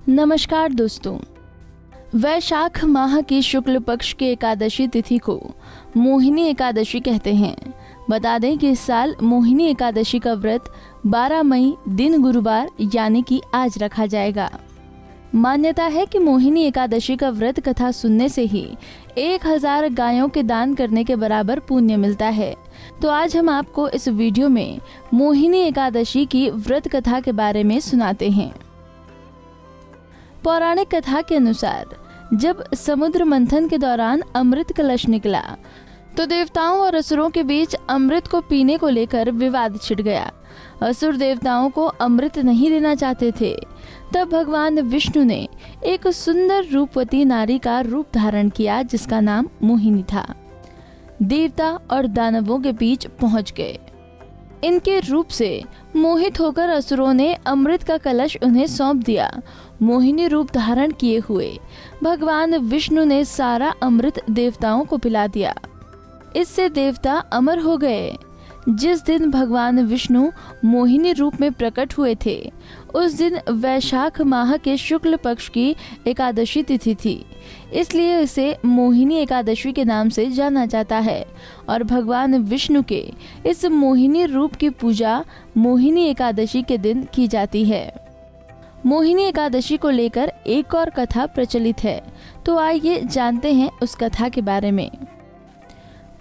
नमस्कार दोस्तों। वैशाख माह की शुक्ल पक्ष की एकादशी तिथि को मोहिनी एकादशी कहते हैं। बता दें कि इस साल मोहिनी एकादशी का व्रत 12 मई दिन गुरुवार यानी कि आज रखा जाएगा। मान्यता है कि मोहिनी एकादशी का व्रत कथा सुनने से ही 1000 गायों के दान करने के बराबर पुण्य मिलता है। तो आज हम आपको इस वीडियो में मोहिनी एकादशी की व्रत कथा के बारे में सुनाते हैं। पौराणिक कथा के अनुसार जब समुद्र मंथन के दौरान अमृत कलश निकला तो देवताओं और असुरों के बीच अमृत को पीने को लेकर विवाद छिड़ गया। असुर देवताओं को अमृत नहीं देना चाहते थे। तब भगवान विष्णु ने एक सुंदर रूपवती नारी का रूप धारण किया जिसका नाम मोहिनी था। देवता और दानवों के बीच पहुंच गए। इनके रूप से मोहित होकर असुरों ने अमृत का कलश उन्हें सौंप दिया। मोहिनी रूप धारण किए हुए भगवान विष्णु ने सारा अमृत देवताओं को पिला दिया। इससे देवता अमर हो गए। जिस दिन भगवान विष्णु मोहिनी रूप में प्रकट हुए थे उस दिन वैशाख माह के शुक्ल पक्ष की एकादशी तिथि थी, इसलिए इसे मोहिनी एकादशी के नाम से जाना जाता है। और भगवान विष्णु के इस मोहिनी रूप की पूजा मोहिनी एकादशी के दिन की जाती है। मोहिनी एकादशी को लेकर एक और कथा प्रचलित है, तो आइए जानते हैं उस कथा के बारे में।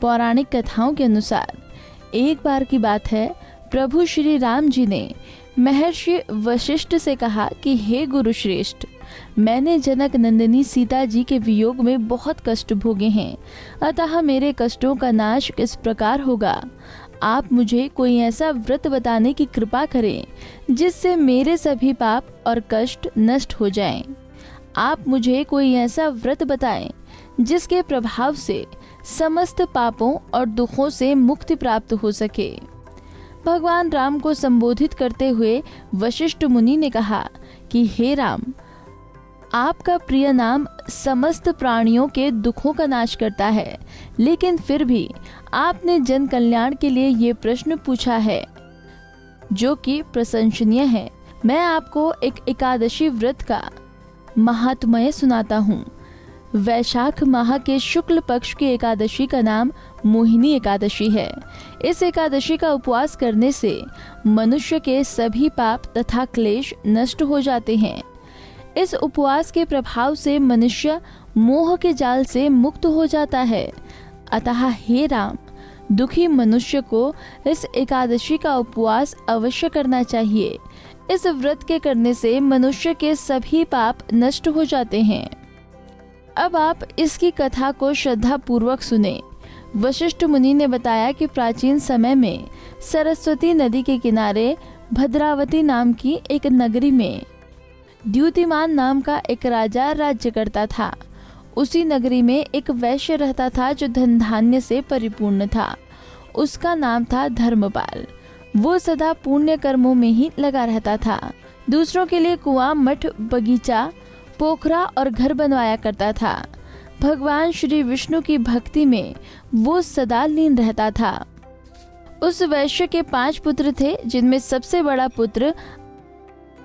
पौराणिक कथाओं के अनुसार एक बार की बात है, प्रभु श्री राम जी ने महर्षि वशिष्ठ से कहा कि हे गुरु श्रेष्ठ, मैंने जनक नंदिनी सीता जी के वियोग में बहुत कष्ट भोगे हैं, अतः मेरे कष्टों का नाश किस प्रकार होगा। आप मुझे कोई ऐसा व्रत बताने की कृपा करें जिससे मेरे सभी पाप और कष्ट नष्ट हो जाएं। आप मुझे कोई ऐसा व्रत बताएं जिसके प्रभाव से समस्त पापों और दुखों से मुक्ति प्राप्त हो सके। भगवान राम को संबोधित करते हुए वशिष्ठ मुनि ने कहा कि हे राम, आपका प्रिय नाम समस्त प्राणियों के दुखों का नाश करता है, लेकिन फिर भी आपने जन कल्याण के लिए ये प्रश्न पूछा है जो कि प्रशंसनीय है। मैं आपको एक एकादशी व्रत का महात्म्य सुनाता हूँ। वैशाख माह के शुक्ल पक्ष की एकादशी का नाम मोहिनी एकादशी है। इस एकादशी का उपवास करने से मनुष्य के सभी पाप तथा क्लेश नष्ट हो जाते हैं। इस उपवास के प्रभाव से मनुष्य मोह के जाल से मुक्त हो जाता है। अतः हे राम, दुखी मनुष्य को इस एकादशी का उपवास अवश्य करना चाहिए। इस व्रत के करने से मनुष्य के सभी पाप नष्ट हो जाते हैं। अब आप इसकी कथा को श्रद्धा पूर्वक सुने। वशिष्ठ मुनि ने बताया कि प्राचीन समय में सरस्वती नदी के किनारे भद्रावती नाम की एक नगरी में द्युतिमान नाम का एक राजा राज्य करता था। उसी नगरी में एक वैश्य रहता था जो धन धान्य से परिपूर्ण था। उसका नाम था धर्मपाल। वो सदा पुण्य कर्मों में ही लगा रहता था। दूसरों के लिए कुआं, मठ, बगीचा, पोखरा और घर बनवाया करता था। भगवान श्री विष्णु की भक्ति में वो सदा लीन रहता था। उस वैश्य के 5 पुत्र थे, जिनमें सबसे बड़ा पुत्र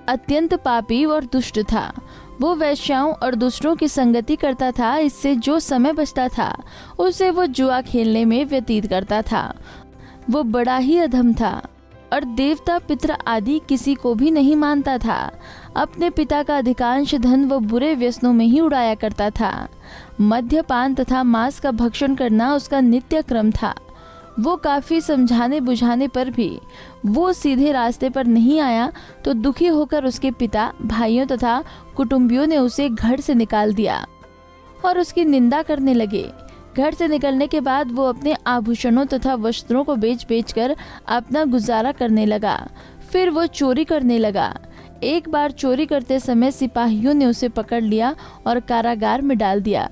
अत्यंत पापी और दुष्ट था। वो वैश्याओं और दूसरों की संगति करता था। इससे जो समय बचता था उसे वो जुआ खेलने में व्यतीत करता था। वो बड़ा ही अधम था और देवता, पितृ आदि किसी को भी नहीं मानता था। अपने पिता का अधिकांश धन वो बुरे व्यसनों में ही उड़ाया करता था। मद्यपान तथा मांस का भक्षण करना उसका नित्य क्रम था। वो काफी समझाने बुझाने पर भी वो सीधे रास्ते पर नहीं आया तो दुखी होकर उसके पिता, भाइयों तथा कुटुंबियों ने उसे घर से निकाल दिया और उसकी निंदा करने लगे। घर से निकलने के बाद वो अपने आभूषणों तथा वस्त्रों को बेच कर अपना गुजारा करने लगा। फिर वो चोरी करने लगा। एक बार चोरी करते समय सिपाहियों ने उसे पकड़ लिया और कारागार में डाल दिया।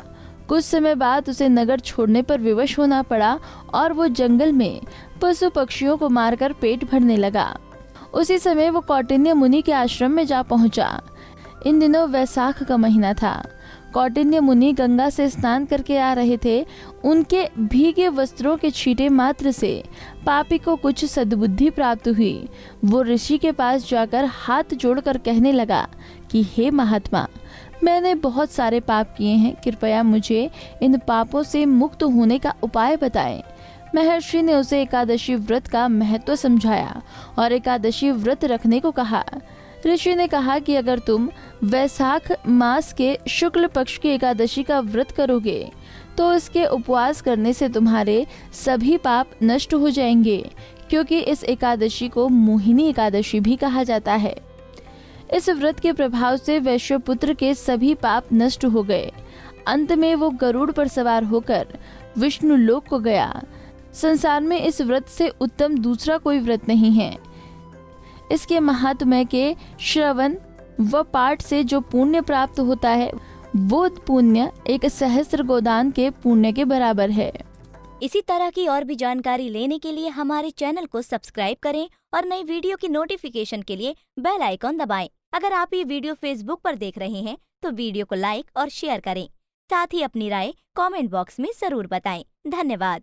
कुछ समय बाद उसे नगर छोड़ने पर विवश होना पड़ा और वो जंगल में पशु पक्षियों को मारकर पेट भरने लगा। उसी समय वो कौटिन्य मुनि के आश्रम में जा पहुंचा। इन दिनों वैसाख का महीना था। कौटिन्य मुनि गंगा से स्नान करके आ रहे थे। उनके भीगे वस्त्रों के छींटे मात्र से पापी को कुछ सद्बुद्धि प्राप्त हुई। वो ऋषि के पास जाकर हाथ जोड़कर कहने लगा कि हे महात्मा, मैंने बहुत सारे पाप किए हैं, कृपया मुझे इन पापों से मुक्त होने का उपाय बताएं। महर्षि ने उसे एकादशी व्रत का महत्व समझाया और एकादशी व्रत रखने को कहा। ऋषि ने कहा कि अगर तुम वैशाख मास के शुक्ल पक्ष की एकादशी का व्रत करोगे तो इसके उपवास करने से तुम्हारे सभी पाप नष्ट हो जाएंगे, क्योंकि इस एकादशी को मोहिनी एकादशी भी कहा जाता है। इस व्रत के प्रभाव से वैश्यपुत्र के सभी पाप नष्ट हो गए। अंत में वो गरुड़ पर सवार होकर विष्णु लोक को गया। संसार में इस व्रत से उत्तम दूसरा कोई व्रत नहीं है। इसके महात्म्य के श्रवण व पाठ से जो पुण्य प्राप्त होता है वो पुण्य 1,000 गोदान के पुण्य के बराबर है। इसी तरह की और भी जानकारी लेने के लिए हमारे चैनल को सब्सक्राइब करें और नई वीडियो की नोटिफिकेशन के लिए बेल आइकॉन दबाएं। अगर आप ये वीडियो फेसबुक पर देख रहे हैं तो वीडियो को लाइक और शेयर करें। साथ ही अपनी राय कमेंट बॉक्स में जरूर बताएं। धन्यवाद।